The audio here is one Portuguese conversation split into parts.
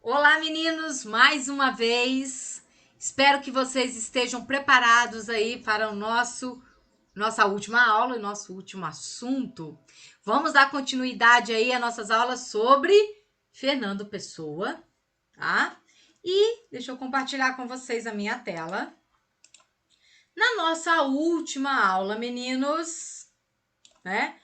Olá, meninos, mais uma vez. Espero que vocês estejam preparados aí para o nossa última aula e nosso último assunto. Vamos dar continuidade aí às nossas aulas sobre Fernando Pessoa, tá? E deixa eu compartilhar com vocês a minha tela. Na nossa última aula, meninos, né?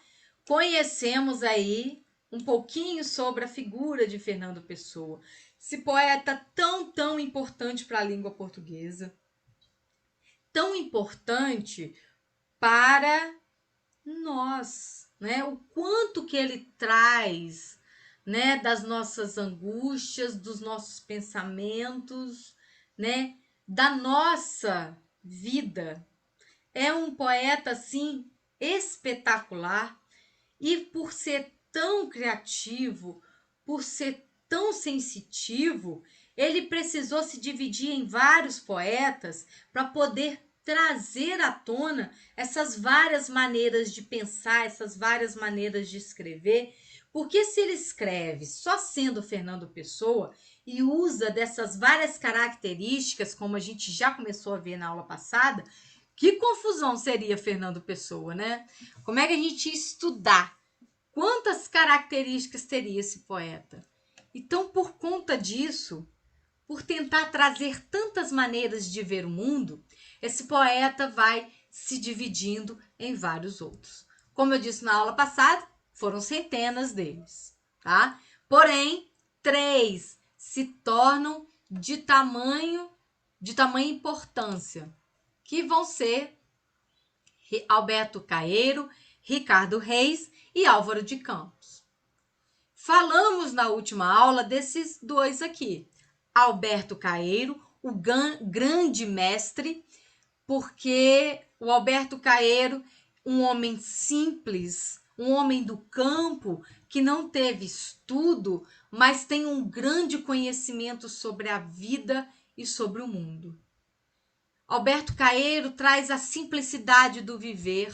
Conhecemos aí um pouquinho sobre a figura de Fernando Pessoa, esse poeta tão importante para a língua portuguesa, tão importante para nós, né? O quanto que ele traz, né, das nossas angústias, dos nossos pensamentos, né, da nossa vida. É um poeta assim espetacular. E por ser tão criativo, por ser tão sensitivo, ele precisou se dividir em vários poetas para poder trazer à tona essas várias maneiras de pensar, essas várias maneiras de escrever. Porque se ele escreve só sendo Fernando Pessoa e usa dessas várias características, como a gente já começou a ver na aula passada, que confusão seria Fernando Pessoa, né? Como é que a gente ia estudar? Quantas características teria esse poeta? Então, por conta disso, por tentar trazer tantas maneiras de ver o mundo, esse poeta vai se dividindo em vários outros. Como eu disse na aula passada, foram centenas deles, tá? Porém, três se tornam de tamanha importância, que vão ser Alberto Caeiro, Ricardo Reis e Álvaro de Campos. Falamos na última aula desses dois aqui. Alberto Caeiro, o grande mestre, porque o Alberto Caeiro, um homem simples, um homem do campo, que não teve estudo, mas tem um grande conhecimento sobre a vida e sobre o mundo. Alberto Caeiro traz a simplicidade do viver,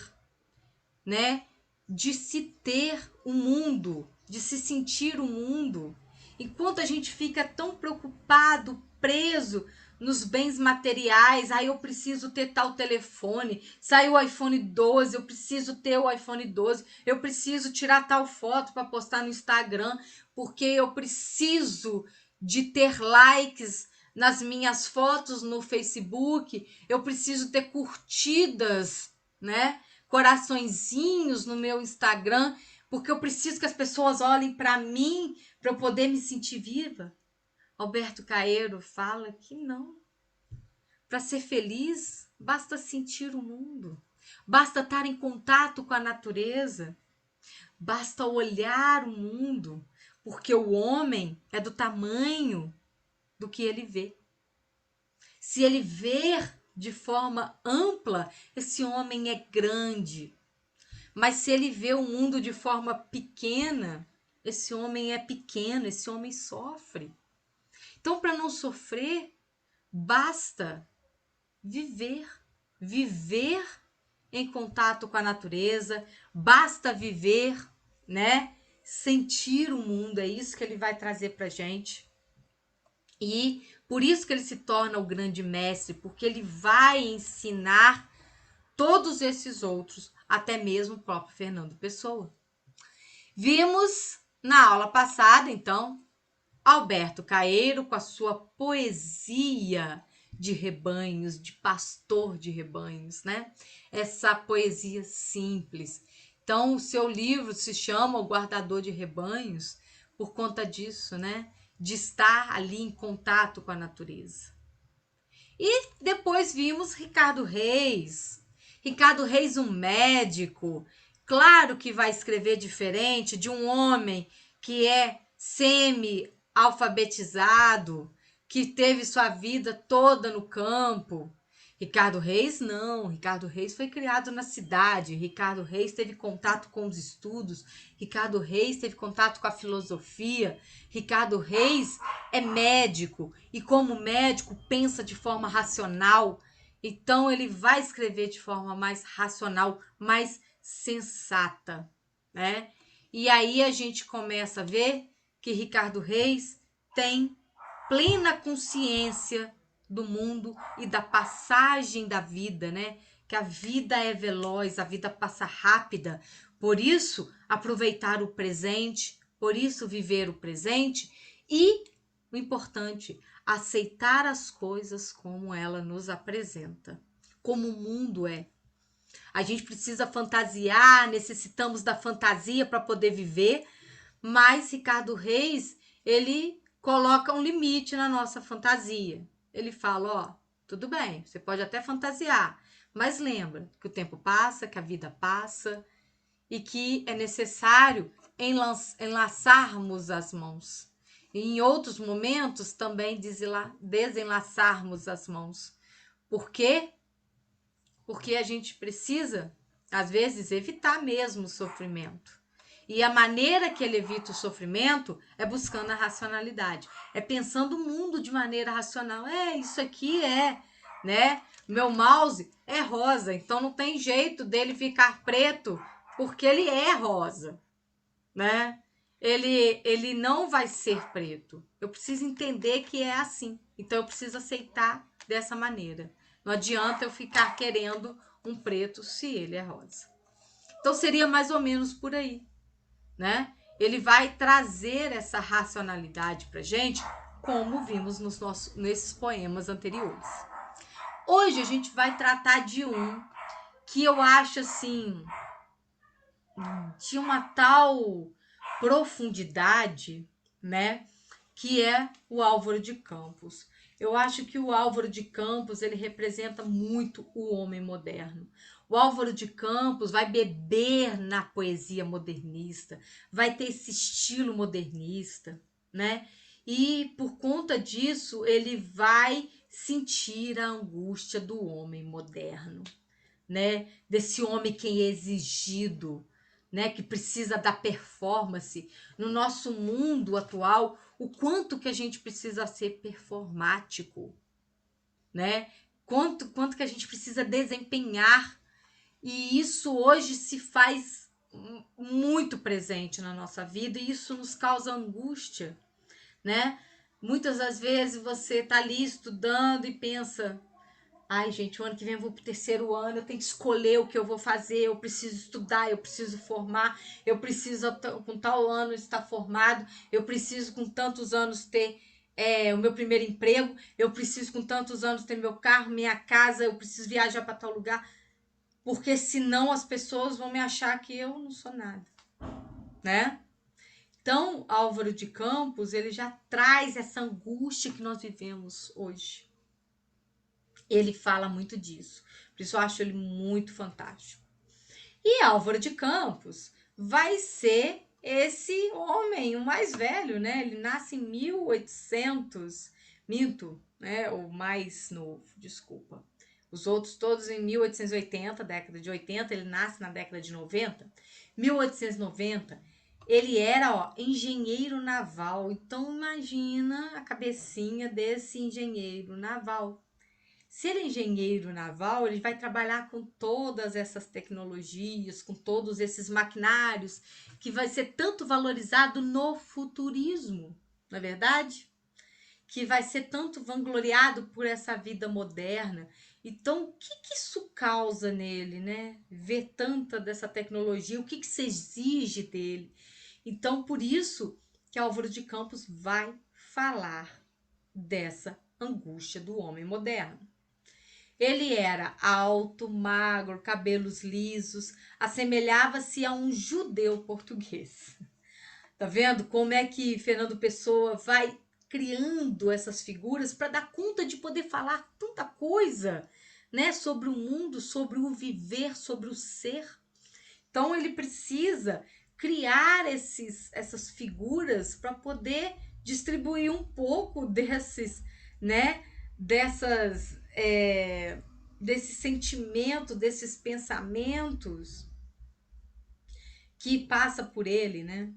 né? De se ter o mundo, de se sentir o mundo. Enquanto a gente fica tão preocupado, preso nos bens materiais, aí eu preciso ter tal telefone, saiu o iPhone 12, eu preciso ter o iPhone 12, eu preciso tirar tal foto para postar no Instagram, porque eu preciso de ter likes nas minhas fotos no Facebook, eu preciso ter curtidas, né? Coraçõezinhos no meu Instagram, porque eu preciso que as pessoas olhem para mim para eu poder me sentir viva. Alberto Caeiro fala que não. Para ser feliz, basta sentir o mundo, basta estar em contato com a natureza, basta olhar o mundo, porque o homem é do tamanho do que ele vê. Se ele ver de forma ampla, esse homem é grande. Mas se ele vê o mundo de forma pequena, esse homem é pequeno, esse homem sofre. Então, para não sofrer, basta viver. Viver em contato com a natureza, basta viver, né? Sentir o mundo, é isso que ele vai trazer para gente. E por isso que ele se torna o grande mestre, porque ele vai ensinar todos esses outros, até mesmo o próprio Fernando Pessoa. Vimos na aula passada, então, Alberto Caeiro com a sua poesia de rebanhos, de pastor de rebanhos, né? Essa poesia simples. Então, o seu livro se chama O Guardador de Rebanhos por conta disso, né? De estar ali em contato com a natureza. E depois vimos Ricardo Reis. Ricardo Reis, um médico. Claro que vai escrever diferente de um homem que é semi-alfabetizado, que teve sua vida toda no campo. Ricardo Reis não, Ricardo Reis foi criado na cidade, Ricardo Reis teve contato com os estudos, Ricardo Reis teve contato com a filosofia, Ricardo Reis é médico e como médico pensa de forma racional, então ele vai escrever de forma mais racional, mais sensata, né? E aí a gente começa a ver que Ricardo Reis tem plena consciência do mundo e da passagem da vida, né? Que a vida é veloz, a vida passa rápida. Por isso, aproveitar o presente, por isso viver o presente e, o importante, aceitar as coisas como ela nos apresenta, como o mundo é. A gente precisa fantasiar, necessitamos da fantasia para poder viver, mas Ricardo Reis, ele coloca um limite na nossa fantasia. Ele fala, ó, tudo bem, você pode até fantasiar, mas lembra que o tempo passa, que a vida passa e que é necessário enlaçarmos as mãos. E em outros momentos também desenlaçarmos as mãos. Por quê? Porque a gente precisa, às vezes, evitar mesmo o sofrimento. E a maneira que ele evita o sofrimento é buscando a racionalidade. É pensando o mundo de maneira racional. Isso aqui né? Meu mouse é rosa, então não tem jeito dele ficar preto porque ele é rosa, né? Ele não vai ser preto. Eu preciso entender que é assim. Então eu preciso aceitar dessa maneira. Não adianta eu ficar querendo um preto se ele é rosa. Então seria mais ou menos por aí, né? Ele vai trazer essa racionalidade pra gente, como vimos nesses poemas anteriores. Hoje a gente vai tratar de um que eu acho assim, de uma tal profundidade, né? Que é o Álvaro de Campos. Eu acho que o Álvaro de Campos, ele representa muito o homem moderno. O Álvaro de Campos vai beber na poesia modernista, vai ter esse estilo modernista, né? E por conta disso, ele vai sentir a angústia do homem moderno, né? Desse homem que é exigido, né? Que precisa da performance. No nosso mundo atual, o quanto que a gente precisa ser performático, né? Quanto que a gente precisa desempenhar. E isso hoje se faz muito presente na nossa vida e isso nos causa angústia, né? Muitas das vezes você está ali estudando e pensa: ai, gente, o ano que vem eu vou pro terceiro ano, eu tenho que escolher o que eu vou fazer, eu preciso estudar, eu preciso formar, eu preciso com tal ano estar formado, eu preciso com tantos anos ter o meu primeiro emprego, eu preciso com tantos anos ter meu carro, minha casa, eu preciso viajar para tal lugar, porque senão as pessoas vão me achar que eu não sou nada, né? Então, Álvaro de Campos, ele já traz essa angústia que nós vivemos hoje. Ele fala muito disso. Por isso eu acho ele muito fantástico. E Álvaro de Campos vai ser esse homem, o mais velho, né? Ele nasce em 1800, minto, né? O mais novo, desculpa. Os outros todos em 1880, década de 80, ele nasce na década de 90. 1890, ele era, engenheiro naval. Então imagina a cabecinha desse engenheiro naval. Se ele é engenheiro naval, ele vai trabalhar com todas essas tecnologias, com todos esses maquinários, que vai ser tanto valorizado no futurismo, não é verdade? Que vai ser tanto vangloriado por essa vida moderna. Então, o que isso causa nele, né? Ver tanta dessa tecnologia, o que se exige dele. Então, por isso que Álvaro de Campos vai falar dessa angústia do homem moderno. Ele era alto, magro, cabelos lisos, assemelhava-se a um judeu português. Tá vendo como é que Fernando Pessoa vai criando essas figuras para dar conta de poder falar tanta coisa, né, sobre o mundo, sobre o viver, sobre o ser. Então ele precisa criar essas figuras para poder distribuir um pouco né, desse sentimento, desses pensamentos que passa por ele, né?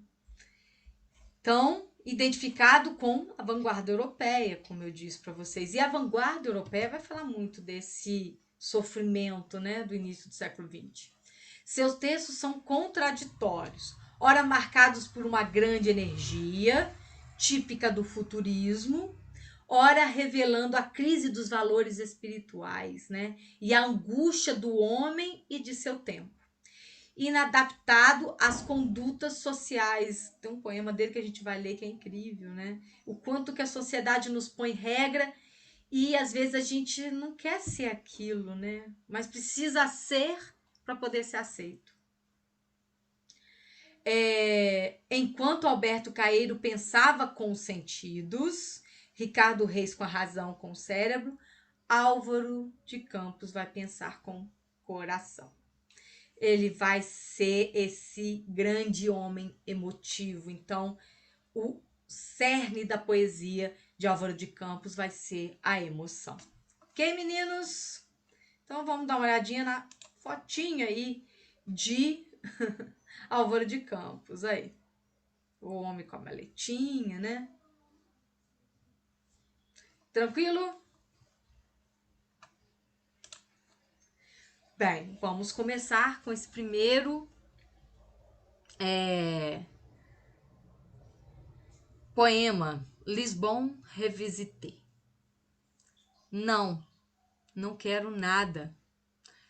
Então, identificado com a vanguarda europeia, como eu disse para vocês. E a vanguarda europeia vai falar muito desse sofrimento, né, do início do século XX. Seus textos são contraditórios, ora marcados por uma grande energia, típica do futurismo, ora revelando a crise dos valores espirituais, né? E a angústia do homem e de seu tempo. Inadaptado às condutas sociais. Tem um poema dele que a gente vai ler que é incrível, né? O quanto que a sociedade nos põe regra e às vezes a gente não quer ser aquilo, né? Mas precisa ser para poder ser aceito. Enquanto Alberto Caeiro pensava com os sentidos, Ricardo Reis com a razão, com o cérebro, Álvaro de Campos vai pensar com o coração. Ele vai ser esse grande homem emotivo. Então, o cerne da poesia de Álvaro de Campos vai ser a emoção. Ok, meninos? Então, vamos dar uma olhadinha na fotinha aí de Álvaro de Campos. Aí, o homem com a maletinha, né? Tranquilo? Bem, vamos começar com esse primeiro poema, Lisbon Revisité. Não, não quero nada.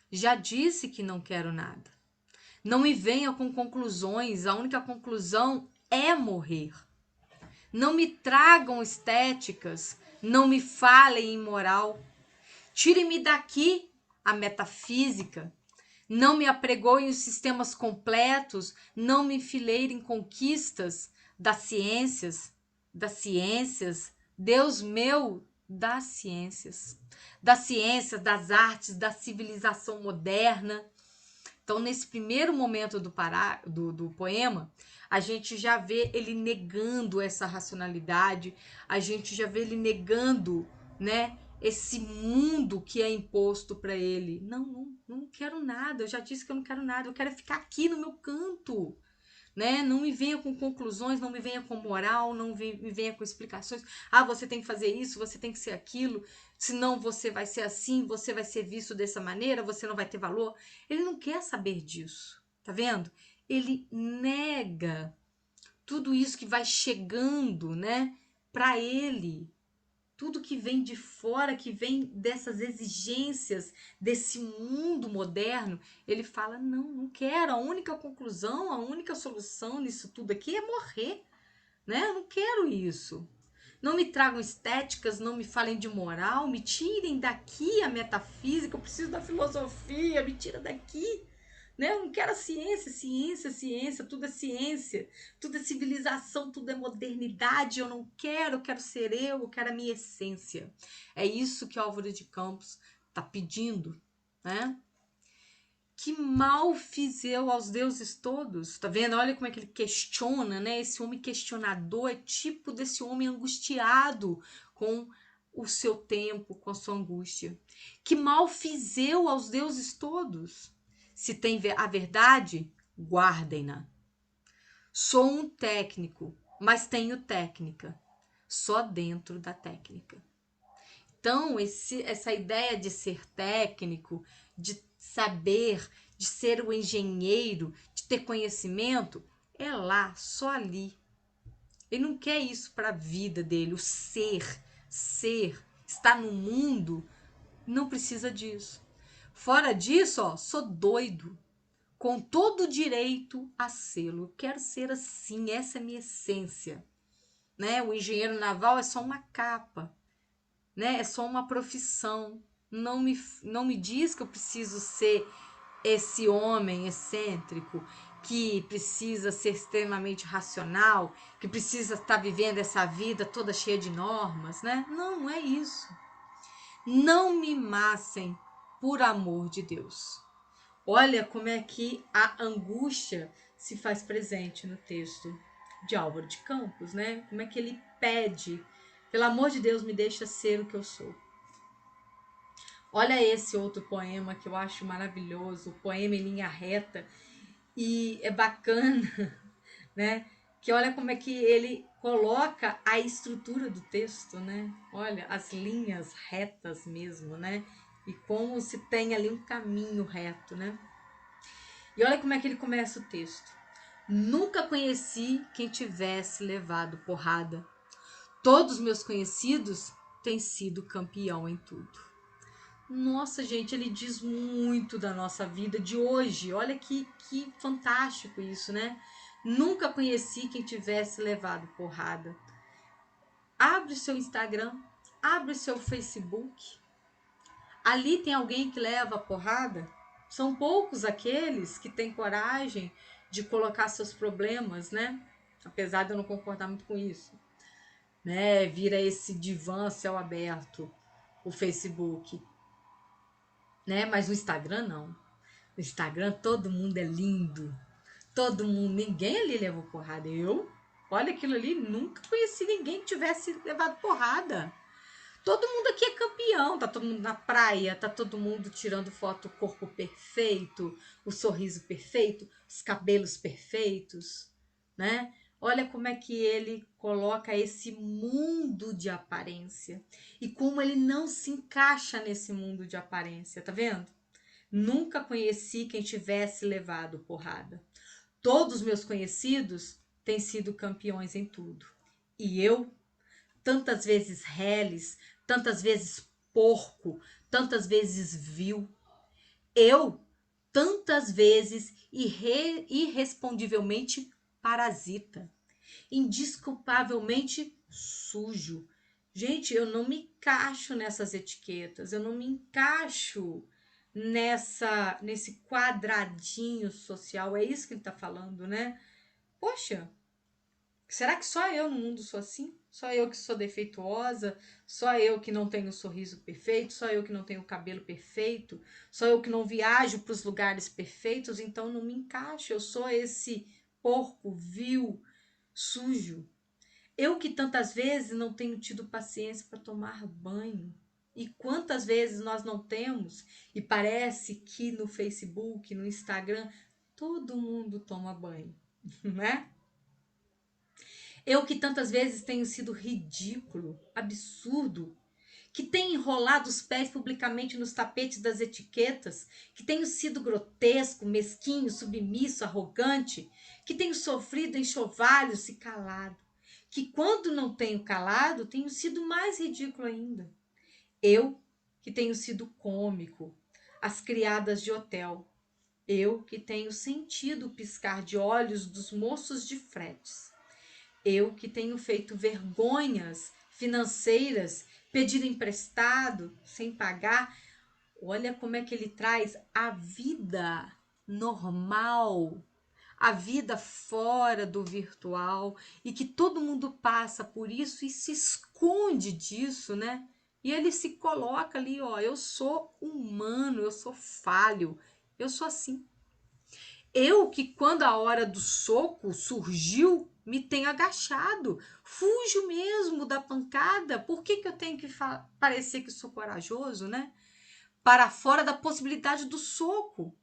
Já disse que não quero nada. Não me venha com conclusões, a única conclusão é morrer. Não me tragam estéticas, não me falem em moral. Tire-me daqui a metafísica. Não me apregoem os sistemas completos, não me enfileirem conquistas das ciências, Deus meu, das ciências, das artes, da civilização moderna. Então, nesse primeiro momento do poema, a gente já vê ele negando essa racionalidade, a gente já vê ele negando, né, esse mundo que é imposto para ele. Não quero nada, eu já disse que eu não quero nada, eu quero ficar aqui no meu canto. Né? Não me venha com conclusões, não me venha com moral, não me venha com explicações. Ah, você tem que fazer isso, você tem que ser aquilo, senão você vai ser assim, você vai ser visto dessa maneira, você não vai ter valor. Ele não quer saber disso, tá vendo? Ele nega tudo isso que vai chegando, né, para ele. Tudo que vem de fora, que vem dessas exigências desse mundo moderno, ele fala: não quero. A única conclusão, a única solução nisso tudo aqui é morrer, né? Eu não quero isso. Não me tragam estéticas, não me falem de moral, me tirem daqui a metafísica, eu preciso da filosofia, me tira daqui. Né? Eu não quero a ciência, tudo é ciência, tudo é civilização, tudo é modernidade. Eu não quero, eu quero ser eu quero a minha essência. É isso que Álvaro de Campos está pedindo, né? Que mal fiz eu aos deuses todos? Tá vendo? Olha como é que ele questiona, né? Esse homem questionador é tipo desse homem angustiado com o seu tempo, com a sua angústia. Que mal fiz eu aos deuses todos? Se tem a verdade, guardem-na. Sou um técnico, mas tenho técnica. Só dentro da técnica. Então, essa ideia de ser técnico, de saber, de ser o engenheiro, de ter conhecimento, é lá, só ali. Ele não quer isso para a vida dele, o ser, estar no mundo, não precisa disso. Fora disso, ó, sou doido, com todo o direito a sê-lo. Eu quero ser assim, essa é a minha essência. Né? O engenheiro naval é só uma capa, né? É só uma profissão. Não me diz que eu preciso ser esse homem excêntrico que precisa ser extremamente racional, que precisa estar vivendo essa vida toda cheia de normas, né? Não é isso. Não me massem, por amor de Deus. Olha como é que a angústia se faz presente no texto de Álvaro de Campos, né? Como é que ele pede, pelo amor de Deus, me deixa ser o que eu sou. Olha esse outro poema que eu acho maravilhoso, o poema em linha reta, e é bacana, né? Que olha como é que ele coloca a estrutura do texto, né? Olha, as linhas retas mesmo, né? E como se tem ali um caminho reto, né? E olha como é que ele começa o texto. Nunca conheci quem tivesse levado porrada. Todos meus conhecidos tem sido campeão em tudo. Nossa, gente, ele diz muito da nossa vida de hoje. Olha que fantástico isso, né? Nunca conheci quem tivesse levado porrada. Abre o seu Instagram, abre o seu Facebook. Ali tem alguém que leva porrada? São poucos aqueles que têm coragem de colocar seus problemas, né? Apesar de eu não concordar muito com isso, né? Vira esse divã céu aberto, o Facebook, né? Mas o Instagram não. No Instagram todo mundo é lindo. Todo mundo, ninguém ali levou porrada. Olha aquilo ali, nunca conheci ninguém que tivesse levado porrada. Todo mundo aqui é campeão, tá todo mundo na praia, tá todo mundo tirando foto, o corpo perfeito, o sorriso perfeito, os cabelos perfeitos, né? Olha como é que ele coloca esse mundo de aparência e como ele não se encaixa nesse mundo de aparência, tá vendo? Nunca conheci quem tivesse levado porrada. Todos meus conhecidos têm sido campeões em tudo. E eu, tantas vezes reles, tantas vezes porco, tantas vezes vil. Eu, tantas vezes irrespondivelmente parasita, indesculpavelmente sujo. Gente, eu não me encaixo nessas etiquetas, eu não me encaixo nesse quadradinho social. É isso que ele está falando, né? Poxa, será que só eu no mundo sou assim? Só eu que sou defeituosa? Só eu que não tenho o sorriso perfeito? Só eu que não tenho o cabelo perfeito? Só eu que não viajo para os lugares perfeitos? Então não me encaixo. Eu sou esse porco vil, sujo. Eu que tantas vezes não tenho tido paciência para tomar banho. E quantas vezes nós não temos? E parece que no Facebook, no Instagram, todo mundo toma banho, né? Eu que tantas vezes tenho sido ridículo, absurdo, que tenho enrolado os pés publicamente nos tapetes das etiquetas, que tenho sido grotesco, mesquinho, submisso, arrogante, que tenho sofrido enxovalhos e calado, que quando não tenho calado, tenho sido mais ridículo ainda. Eu que tenho sido cômico, as criadas de hotel, eu que tenho sentido o piscar de olhos dos moços de fretes. Eu que tenho feito vergonhas financeiras, pedido emprestado, sem pagar. Olha como é que ele traz a vida normal, a vida fora do virtual e que todo mundo passa por isso e se esconde disso, né? E ele se coloca ali, ó, eu sou humano, eu sou falho, eu sou assim. Eu que quando a hora do soco surgiu, me tenho agachado. Fujo mesmo da pancada. Por que eu tenho que parecer que sou corajoso, né? Para fora da possibilidade do soco.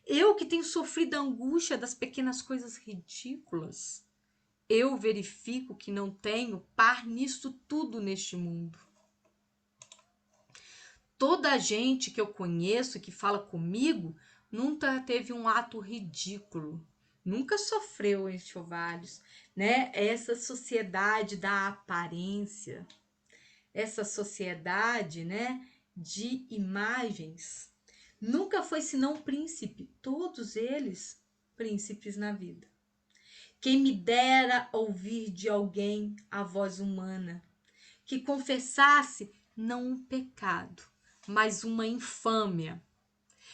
Eu que tenho sofrido a angústia das pequenas coisas ridículas. Eu verifico que não tenho par nisso tudo neste mundo. Toda a gente que eu conheço, que fala comigo, nunca teve um ato ridículo, nunca sofreu enxovalhos, né? Essa sociedade da aparência, essa sociedade, né, de imagens, nunca foi senão príncipe, todos eles príncipes na vida. Quem me dera ouvir de alguém a voz humana, que confessasse não um pecado, mas uma infâmia,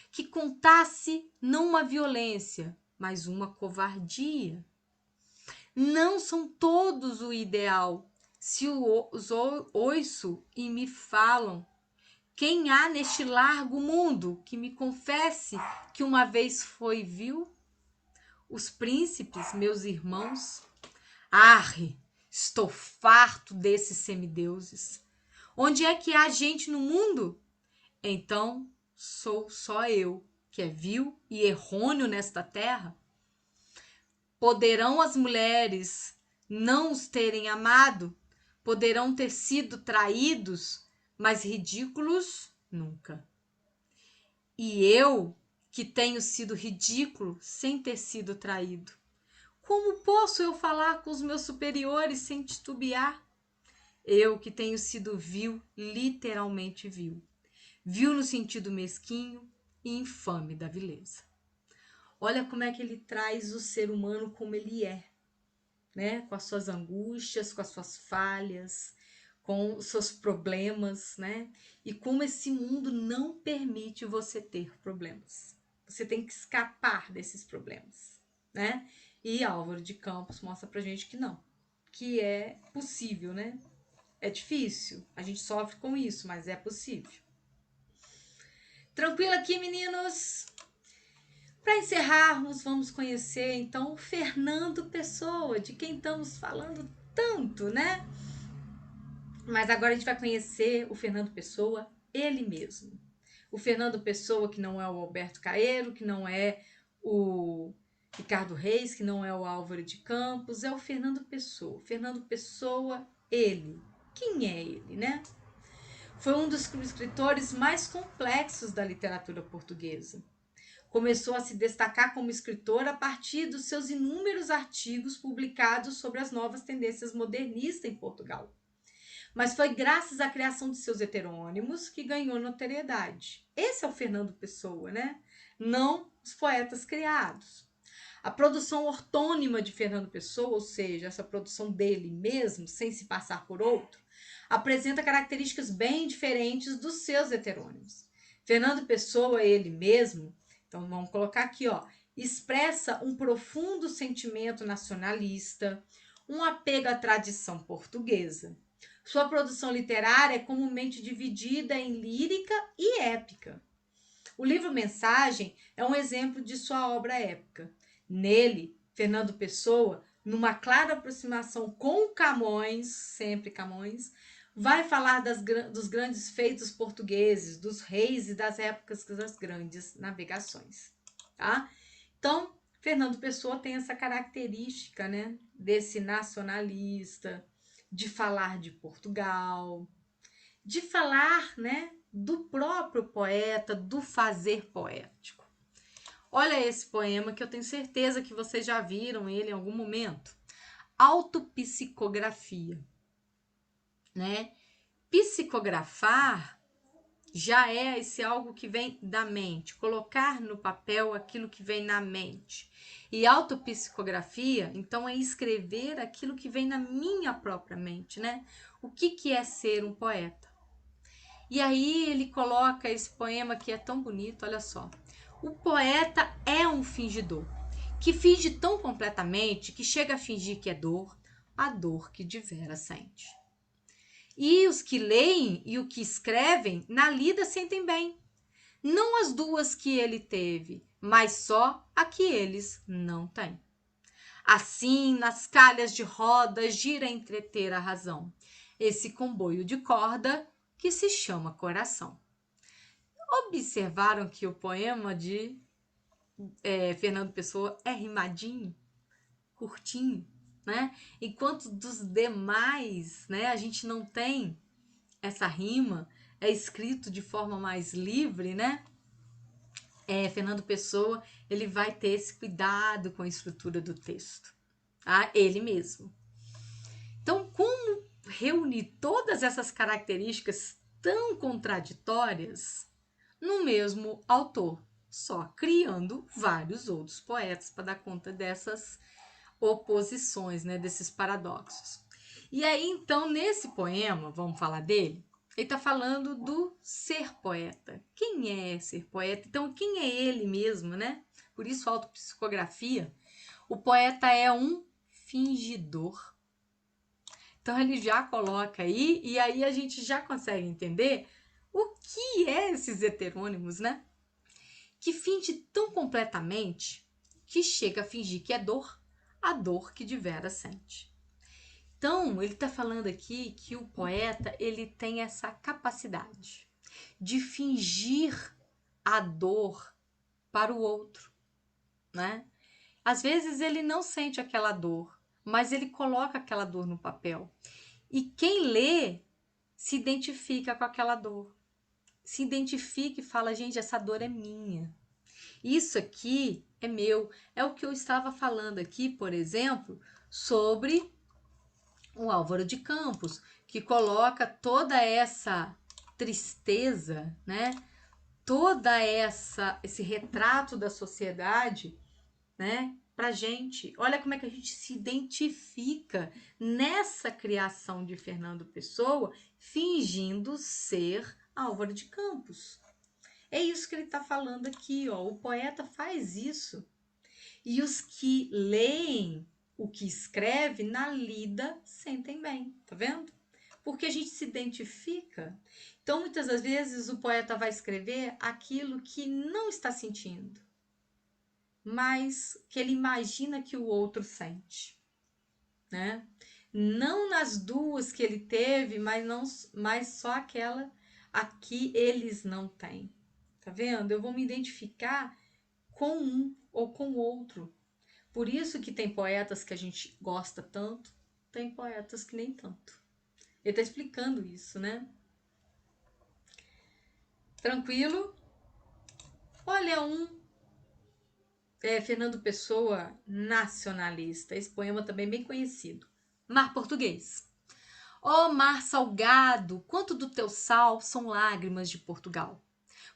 que contasse não uma violência, mas uma covardia. Não são todos o ideal. Se os ouço e me falam, quem há neste largo mundo que me confesse que uma vez foi vil? Os príncipes, meus irmãos? Arre, estou farto desses semideuses. Onde é que há gente no mundo? Então sou só eu, que é vil e errôneo nesta terra? Poderão as mulheres não os terem amado? Poderão ter sido traídos, mas ridículos nunca. E eu, que tenho sido ridículo sem ter sido traído, como posso eu falar com os meus superiores sem titubear? Eu que tenho sido vil, literalmente vil. Vil no sentido mesquinho e infame da vileza. Olha como é que ele traz o ser humano como ele é, né? Com as suas angústias, com as suas falhas, com os seus problemas, né? E como esse mundo não permite você ter problemas. Você tem que escapar desses problemas, né? E Álvaro de Campos mostra pra gente que não, que é possível, né? É difícil, a gente sofre com isso, mas é possível. Tranquilo aqui, meninos? Para encerrarmos, vamos conhecer então o Fernando Pessoa, de quem estamos falando tanto, né? Mas agora a gente vai conhecer o Fernando Pessoa, ele mesmo. O Fernando Pessoa, que não é o Alberto Caeiro, que não é o Ricardo Reis, que não é o Álvaro de Campos, é o Fernando Pessoa. Fernando Pessoa, ele. Quem é ele, né? Foi um dos escritores mais complexos da literatura portuguesa. Começou a se destacar como escritor a partir dos seus inúmeros artigos publicados sobre as novas tendências modernistas em Portugal. Mas foi graças à criação de seus heterônimos que ganhou notoriedade. Esse é o Fernando Pessoa, né? Não os poetas criados. A produção ortônima de Fernando Pessoa, ou seja, essa produção dele mesmo, sem se passar por outro, apresenta características bem diferentes dos seus heterônimos. Fernando Pessoa, ele mesmo, então vamos colocar aqui, ó, expressa um profundo sentimento nacionalista, um apego à tradição portuguesa. Sua produção literária é comumente dividida em lírica e épica. O livro Mensagem é um exemplo de sua obra épica. Nele, Fernando Pessoa, numa clara aproximação com Camões, sempre Camões, vai falar dos grandes feitos portugueses, dos reis e das épocas das grandes navegações. Tá? Então, Fernando Pessoa tem essa característica, né, desse nacionalista, de falar de Portugal, de falar, né, do próprio poeta, do fazer poético. Olha esse poema que eu tenho certeza que vocês já viram ele em algum momento. Autopsicografia, né? Psicografar já é esse algo que vem da mente, colocar no papel aquilo que vem na mente. E autopsicografia, então, é escrever aquilo que vem na minha própria mente, né? O que é ser um poeta? E aí ele coloca esse poema que é tão bonito, olha só. O poeta é um fingidor, que finge tão completamente que chega a fingir que é dor, a dor que de veras sente. E os que leem e o que escrevem na lida sentem bem. Não as duas que ele teve, mas só a que eles não têm. Assim, nas calhas de roda, gira a entreter a razão. Esse comboio de corda que se chama coração. Observaram que o poema de Fernando Pessoa é rimadinho, curtinho, né? Enquanto dos demais, né, a gente não tem essa rima, é escrito de forma mais livre, né? Fernando Pessoa, ele vai ter esse cuidado com a estrutura do texto, tá? Ele mesmo. Então, como reunir todas essas características tão contraditórias no mesmo autor, só criando vários outros poetas para dar conta dessas oposições, né, desses paradoxos. E aí, então, nesse poema, vamos falar dele, ele está falando do ser poeta. Quem é ser poeta? Então, quem é ele mesmo, né? Por isso, autopsicografia. O poeta é um fingidor. Então, ele já coloca aí, e aí a gente já consegue entender o que é esses heterônimos, né? Que finge tão completamente que chega a fingir que é dor, a dor que de veras sente. Então, ele está falando aqui que o poeta ele tem essa capacidade de fingir a dor para o outro, né? Às vezes ele não sente aquela dor, mas ele coloca aquela dor no papel. E quem lê se identifica com aquela dor. Se identifica e fala, gente, essa dor é minha. Isso aqui é meu. É o que eu estava falando aqui, por exemplo, sobre o Álvaro de Campos, que coloca toda essa tristeza, né? Toda esse retrato da sociedade, né? Pra gente. Olha como é que a gente se identifica nessa criação de Fernando Pessoa, fingindo ser Álvaro de Campos. É isso que ele está falando aqui, ó. O poeta faz isso. E os que leem o que escreve, na lida, sentem bem, tá vendo? Porque a gente se identifica. Então, muitas das vezes, o poeta vai escrever aquilo que não está sentindo, mas que ele imagina que o outro sente, né? Não nas duas que ele teve, mas só aquela aqui eles não têm. Tá vendo? Eu vou me identificar com um ou com o outro. Por isso que tem poetas que a gente gosta tanto, tem poetas que nem tanto. Ele está explicando isso, né? Tranquilo? Olha Fernando Pessoa, nacionalista. Esse poema também bem conhecido. Mar Português. Ó mar salgado, quanto do teu sal são lágrimas de Portugal.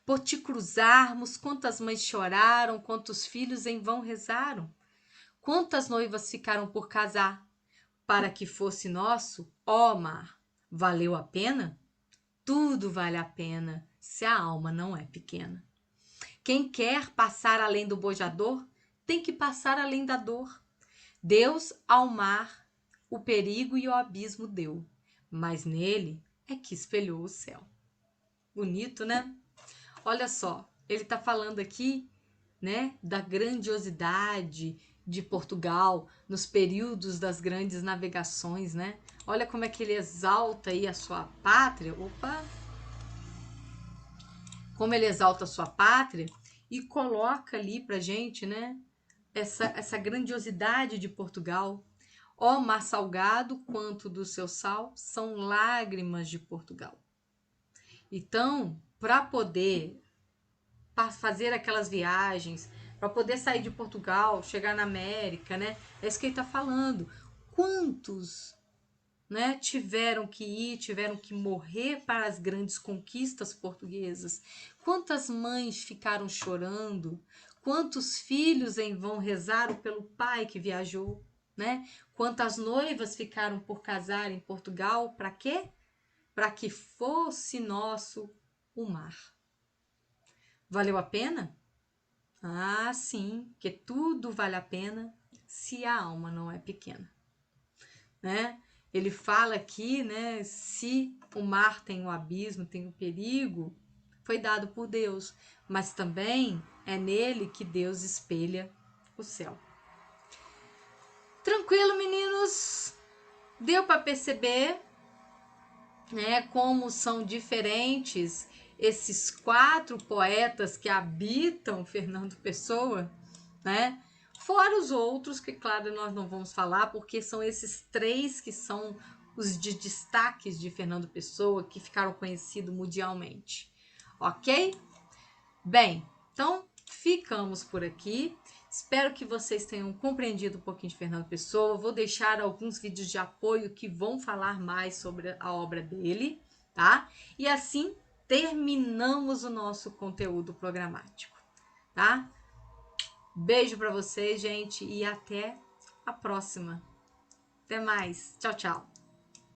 Por te cruzarmos, quantas mães choraram, quantos filhos em vão rezaram. Quantas noivas ficaram por casar, para que fosse nosso, ó mar, valeu a pena? Tudo vale a pena, se a alma não é pequena. Quem quer passar além do bojador, tem que passar além da dor. Deus ao mar o perigo e o abismo deu, mas nele é que espelhou o céu. Bonito, né? Olha só, ele está falando aqui, né, da grandiosidade de Portugal nos períodos das grandes navegações, né? Olha como é que ele exalta aí a sua pátria. Opa! Como ele exalta a sua pátria e coloca ali pra gente, né, essa grandiosidade de Portugal. Ó mar salgado, quanto do seu sal são lágrimas de Portugal. Então, para poder fazer aquelas viagens, para poder sair de Portugal, chegar na América, né? É isso que ele está falando. Quantos, né, tiveram que ir, tiveram que morrer para as grandes conquistas portuguesas? Quantas mães ficaram chorando? Quantos filhos em vão rezaram pelo pai que viajou, né? Quantas noivas ficaram por casar em Portugal? Para quê? Para que fosse nosso o mar. Valeu a pena? Ah, sim, porque tudo vale a pena se a alma não é pequena, né? Ele fala aqui, né, se o mar tem o abismo, tem o perigo, foi dado por Deus, mas também é nele que Deus espelha o céu. Tranquilo, meninos? Deu para perceber, né, como são diferentes esses 4 poetas que habitam Fernando Pessoa, né? Fora os outros, que claro nós não vamos falar, porque são esses 3 que são os de destaques de Fernando Pessoa, que ficaram conhecidos mundialmente. Ok? Bem, então ficamos por aqui. Espero que vocês tenham compreendido um pouquinho de Fernando Pessoa. Vou deixar alguns vídeos de apoio que vão falar mais sobre a obra dele, tá? E assim terminamos o nosso conteúdo programático, tá? Beijo para vocês, gente, e até a próxima. Até mais. Tchau, tchau.